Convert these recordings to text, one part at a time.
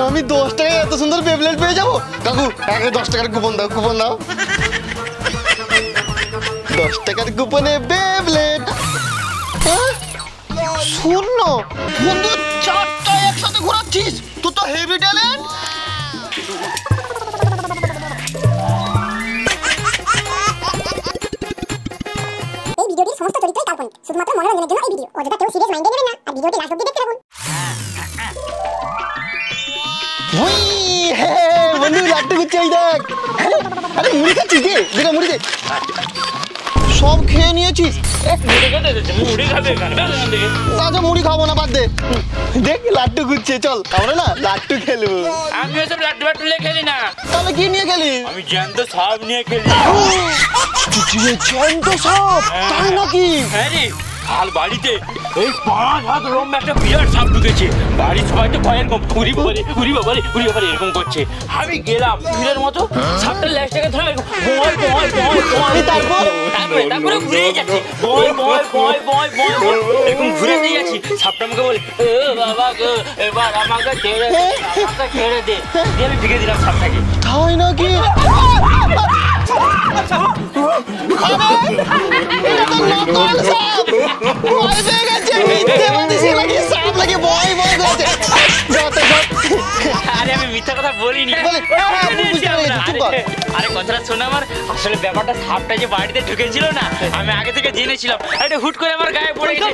আমি 10 টাকায় এত সুন্দর বেবলেট পেয়ে যাবো। কাকু আগে 10 টাকার কুপন দাও, কুপন দাও। 10 টাকার কুপনে বেবলেট। শূন্য বন্ধু, 4টা একসাথে ঘোরাচ্ছিস, তুই তো হেভি ট্যালেন্ট। এই ভিডিওটির সমস্ত চরিত্রই কাল্পনিক, শুধুমাত্র মনোরঞ্জনের জন্য এই ভিডিও। অযথা কেউ সিরিয়াস মাইন্ডে নেবেন না আর ভিডিওটি লাস্ট অবধি দেখতে থাকুন। বন্ধু লাড্ডু গুচ্ছে এই দেখ। আরে মুড়ি খাচ্ছিস দে, যেটা মুড়ি দে। সব খেয়ে নিয়েছিস? আচ্ছা মুড়ি খাবো না, বাদ দে। দেখ লাড্ডু গুচ্ছে, চল আমরা না লাড্ডু খেলবো। আমি ওসব লাড্ডু বাড্ডু নিয়ে খেলি না। তাহলে কি নিয়ে খেলি? আমি জ্যান্ত সাপ নিয়ে খেলি। জ্যান্ত সাপ? তাই নাকি? হ্যাঁ রে, কাল বাড়িতে এই 5 হাত লম্বা একটা বিরাট সাপ ঢুকেছে। বাড়ির সবাই তো ভয়ের কম, উড়ি বাবারে উড়ি বাবারে উড়ি বাবারে এরকম করছে। আমি গেলাম ভিড়ের মতো, সাপটা ল্যাজটাকে ধরে বয় বয় বয় বয়, তারপরে ঘুরে যাচ্ছি বয় বয় বয় বয় বয় এরকম ঘুরে দিয়ে যাচ্ছি। সাপটা আমাকে বলে বাবা গো এবার আমাকে ছেড়ে দে, আমাকে ছেড়ে দে। দিয়ে আমি ভিগে দিলাম সাপটাকে। তাই নাকি? আরে আমি মিথ্যা কথা বলিনি। আরে কথাটা শোনা আমার, আসলে ব্যাপারটা সাপটা যে বাড়িতে ঢুকেছিল না, আমি আগে থেকে জেনেছিলাম। এটা হুট করে আমার গায়ে পড়ে গেল।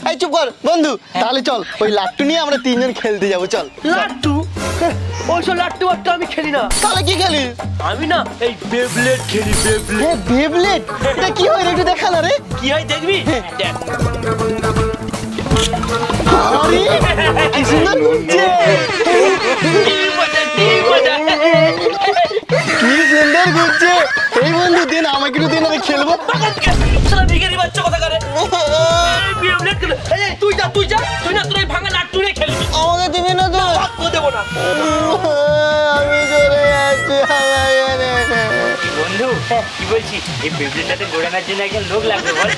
এই চুপ কর বন্ধু, তাহলে চল ওই লাট্টু নিয়ে আমরা 3 জন খেলতে যাবো। চল। লাট্টু? ওইসব লাট্টু বাট্টু আমি খেলি না। তাহলে কি খেলিস? আমি না এই বেবলেট খেলি। বেবলেট? বেবলেট এটা কি হয় একটু দেখা না রে। কি হয় দেখবি? দেখ। আরে কি সুন্দর ঘুরছে, কি সুন্দর ঘুরছে। এই বন্ধু দিন আমাকে একটু দিন, আমি খেলবো। ভিখারি বাচ্চা কথা করে। বেবলেট খেলে তুই যা তুই না, তুই ভাঙা লাট্টু নিয়ে খেলবি। আমাকে দিবি না তো? দেবো না। আমি চলে যাচ্ছি। বন্ধু কি বলছি, এই বেবলেটটাতে গোড়ানোর জন্য একজন লোক লাগবে বল।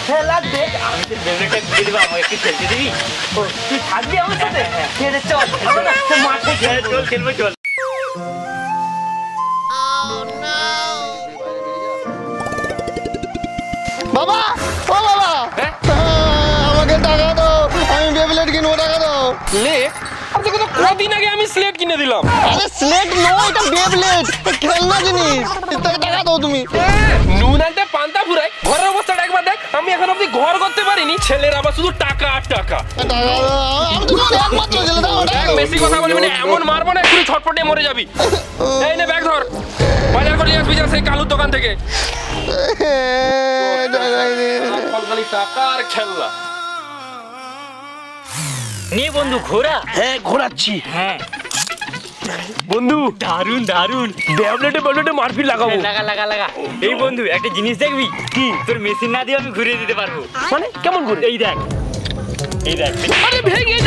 হ্যাঁ লাগবে। আমি তো বেবলেটটা ঘুরে দেবো, আমাকে একটু খেলতে দিবি? তুই থাকবি আমার সাথে? চল মাঠে চল খেলবো চল। বাবা ও বাবা, আমাকে টাকা দাও, আমি বেবলেট কিনবো, টাকা দাও। স্লেট? আজকে তো কদিন আগে আমি স্লেট কিনে দিলাম। আরে স্লেট নয়, এটা বেবলেট, খেলনা জিনিস। টাকা দাও তুমি। নুন আনতে পান্তা ফুরাই, ঘরের অবস্থাটা একবার দেখ। আমি এখন অব্দি ঘর করতে পারিনি, ছেলের আবার শুধু টাকা আর টাকা। আমি তো একমাত্র ছেলে, দাও দেখ বেশি কথা বলবি না, এমন মারবো না এক্ষুনি ছটফটে মরে যাবি। এই নে ব্যাগ ধর, বাজার করে নিয়ে আসবি যা সেই কালুর দোকান থেকে। খালি টাকা আর খেলনা। নিয়ে বন্ধু ঘোড়া। হ্যাঁ ঘোরাচ্ছি। হ্যাঁ বন্ধু দারুন দারুন, বেবলেটে মারপিট লাগাবো। লাগা লাগা লাগা। এই বন্ধু একটা জিনিস দেখবি কি, তোর মেশিন না দিয়ে আমি ঘুরিয়ে দিতে পারবো। মানে কেমন করে? এই দেখ এই দেখ। আরে ভেঙে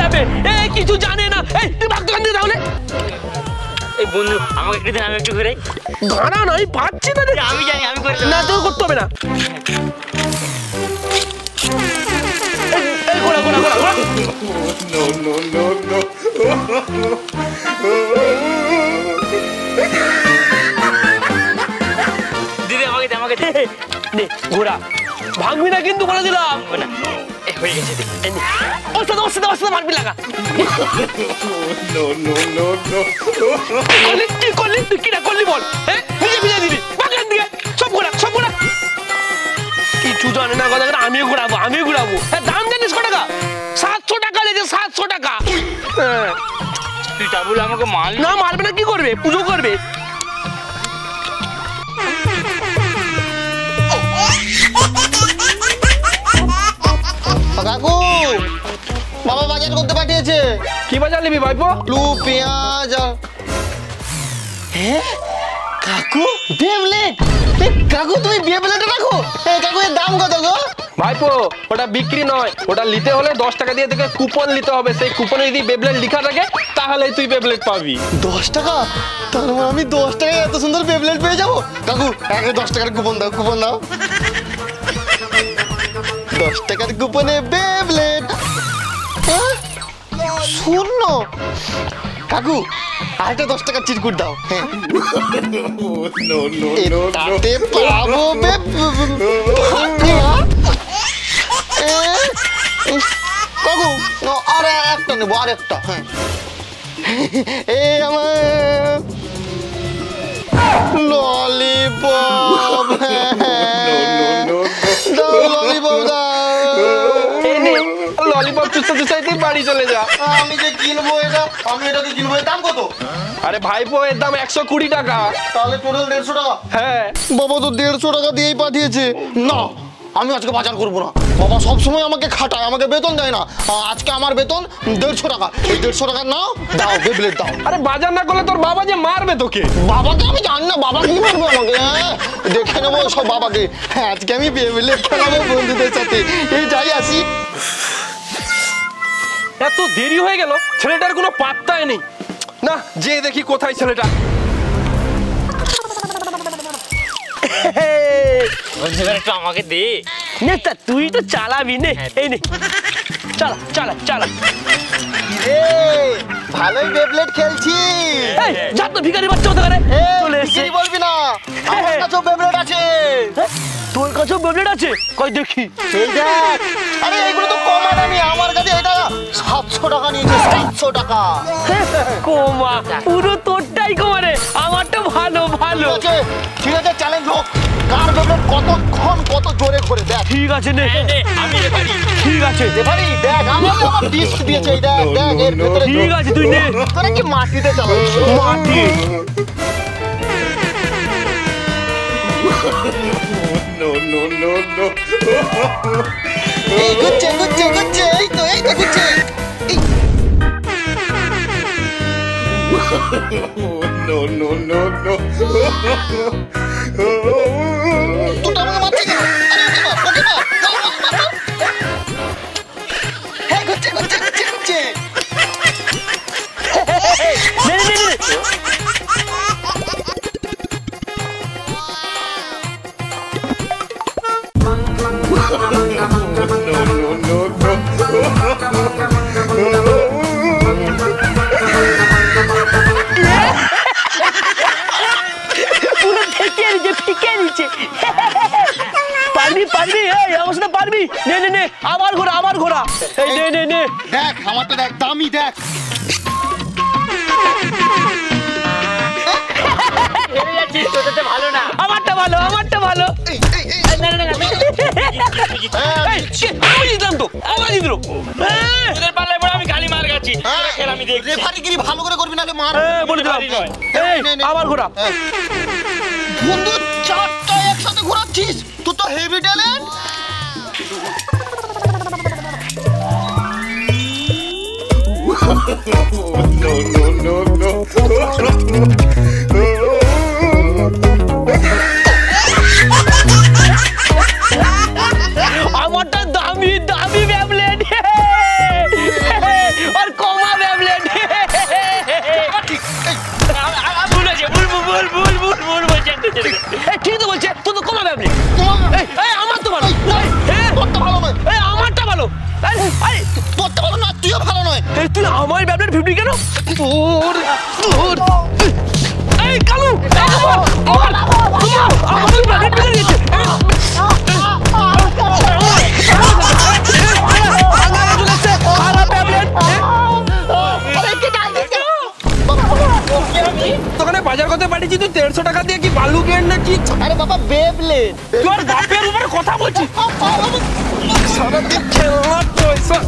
যাবে। এই কিছু জানে না। এই তুই ভাগ দোকান দিয়ে তাহলে। এই বন্ধু আমাকে একটু দিন, আমি একটু ঘুরাই। ঘোরা নয়, পাচ্ছি না। আমি জানি, আমি করে না তোর করতে হবে না। এই ঘোরা দিদি আমাকে দে। নে ঘোরা, ভাঙবি না কিন্তু বলে দিলাম। হয়ে গেছে ওর সাথে মারপিট লাগা। কি করলি তুই? কিনা করলি বল? হ্যাঁ ভিজে দিলি বাগান দিকে। সব ঘোরা কিছু জানে না কথা। আমিও ঘোরাবো। হ্যাঁ দাম জানিস কত টাকা? 700 টাকা লেগে, 700 টাকা। তুই তা বলে আমাকে মাল না, মারবে না, কি করবে? পুজো করবে। কাকু বাবা বাজার করতে পাঠিয়েছে। কি বাজার নিবি ভাইপো? আলু, পেঁয়াজ। হ্যাঁ কাকু বেবলেট। কাকু তুমি বেবলেট রাখো? কাকু এর দাম কত গো? ভাইপো ওটা বিক্রি নয়, ওটা নিতে হলে 10 টাকা দিয়ে থেকে কুপন নিতে হবে। সেই কুপনে যদি বেবলেট লেখা থাকে তাহলেই তুই বেবলেট পাবি। 10 টাকা? তার মানে আমি 10 টাকায় এত সুন্দর বেবলেট পেয়ে যাবো। কাকু আগে 10 টাকার কুপন দাও, কুপন দাও। 10 টাকার কুপনে বেবলেট। শূন্য। কাকু আরেকটা 10 টাকার চিরকুট দাও। হ্যাঁ এটাতে পাবো কাকু আরে একটা নেবো আরেকটা। হ্যাঁ এই আমার ললিপপ। দাও ললিপপ দাও। ললিপপ চুষতে চুষাইতেই বাড়ি চলে যা। আমি যে কিনবো এটা, আমি এটাকে কিনবো, এর দাম কত? আরে ভাইপো এর দাম 120 টাকা। তাহলে টোটাল 150 টাকা। হ্যাঁ বাবা তো 150 টাকা দিয়েই পাঠিয়েছে। না আমি আজকে বাজার করবো না। বাবা সবসময় আমাকে খাটায়, আমাকে বেতন দেয় না। আজকে আমার বেতন 150 টাকা। এই 150 টাকা নাও, দাও বেবলেট দাও। আরে বাজার না করলে তোর বাবা যে মারবে তোকে। বাবাকে আমি জানি না, বাবা কি মারবে আমাকে? দেখে নেবো সব বাবাকে। হ্যাঁ আজকে আমি বেবলেট খেলাবো বন্ধুদের সাথে। এই যাই আসি। এত দেরি হয়ে গেল, ছেলেটার কোনো পাত্তাই নেই। না যে দেখি কোথায় ছেলেটা। একটু আমাকে দে। নে তা তুই তো চালাবি নে। এই নে চালা চালা চালা। ভালোই বেবলেট খেলছি। এই যা তো ভিখারি বাচ্চা কোথা করে চলে এসে কি বলবি না, আমার কাছেও বেবলেট আছে। তোর কাছেও বেবলেট আছে? কই দেখি। এই দেখ। আরে এগুলো তো কমা দামি, আমার কাছে এটা 700 টাকা নিয়েছে। 700 টাকা। কোমা পুরো তোরটাই কোমা রে, আমারটা ভালো ভালো। ঠিক আছে চ্যালেঞ্জ হোক, কার বেবলেট কতক্ষণ কত জোরে করে দেখ। ঠিক আছে নে আমি রেফারি। ঠিক আছে রেফারি দেখ, আমাকে আমার ডিস্ক দিয়েছে। এই দেখ দেখ এর ভিতরে। ঠিক আছে তুই নে। তোরা কি মাটিতে চালাচ্ছিস? মাটি। এই গুচ্ছে গুচ্ছে গুচ্ছে, এই তো গুচ্ছে। তোটা আমাকে মারছিস কেন? আরে ওকে মার, ওকে মার। হ্যাঁ গুচ্ছে গুচ্ছে গুচ্ছে গুচ্ছে। নে নে নে। পুরো ফেকে নিচে ফেকে নিচে। পারবি পারবি, এই আমার সাথে পারবি। নে নে নে আমার ঘোড়া আমার ঘোড়া। এই নে নে নে। দেখ আমারটা দেখ, দামি দেখ। হেরে যাচ্ছিস, তোরটা ভালো না। আমারটা ভালো আমারটা ভালো। না না না আমি জিতলাম তো, আমার জিতলো। তোদের পাল্লায় পড়ে আমি গালি মার গেছি। তোরা খেল আমি দেখছি। রেফারিগিরি ভালো করে করবি নালে মার। বলে দিলাম। এই আমার ঘোড়া। বন্ধু 4টা একসাথে ঘোরাচ্ছিস, তুই তো হেভি ট্যালেন্ট। আমারটা দামি দামি ব্যাবলেট আর কমা ব্যাবলেট। ভুল আছে, ভুল ভুল ভুল ভুল ভুল বলছে। ঠিক তো বলছে, তোর তো কমা ব্যাবলেট। এই আমার তো ভালো। তোরটা ভালো নয়। এই আমারটা ভালো। তোরটা ভালো না, তুইও ভালো নয়। এই তুই আমার ব্যাবলেট 50 কেন? তোর তোর এই কালু আমার ব্যাবলেট বিলে দিয়েছে। তোখানে বাজার করতে পাঠিয়েছি, তুই 150 টাকা দিয়ে কি বালু কেন নাকি? আরে বাবা বেবলেট। তোর বাপের উপরে কথা বলছিস। সারাদিন খেলনা পয়সা।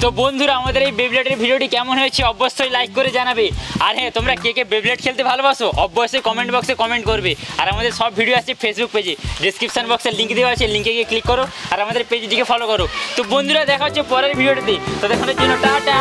তো বন্ধুরা আমাদের এই বেবলেটের ভিডিওটি কেমন হয়েছে অবশ্যই লাইক করে জানাবে। আর হ্যাঁ তোমরা কে কে বেবলেট খেলতে ভালোবাসো অবশ্যই কমেন্ট বক্সে কমেন্ট করবে। আর আমাদের সব ভিডিও আছে ফেসবুক পেজে, ডিসক্রিপশন বক্সে লিঙ্ক দেওয়া আছে, লিঙ্কে গিয়ে ক্লিক করো আর আমাদের পেজটিকে ফলো করো। তো বন্ধুরা দেখা হচ্ছে পরের ভিডিওটিতে, ততক্ষণের জন্য টাটা।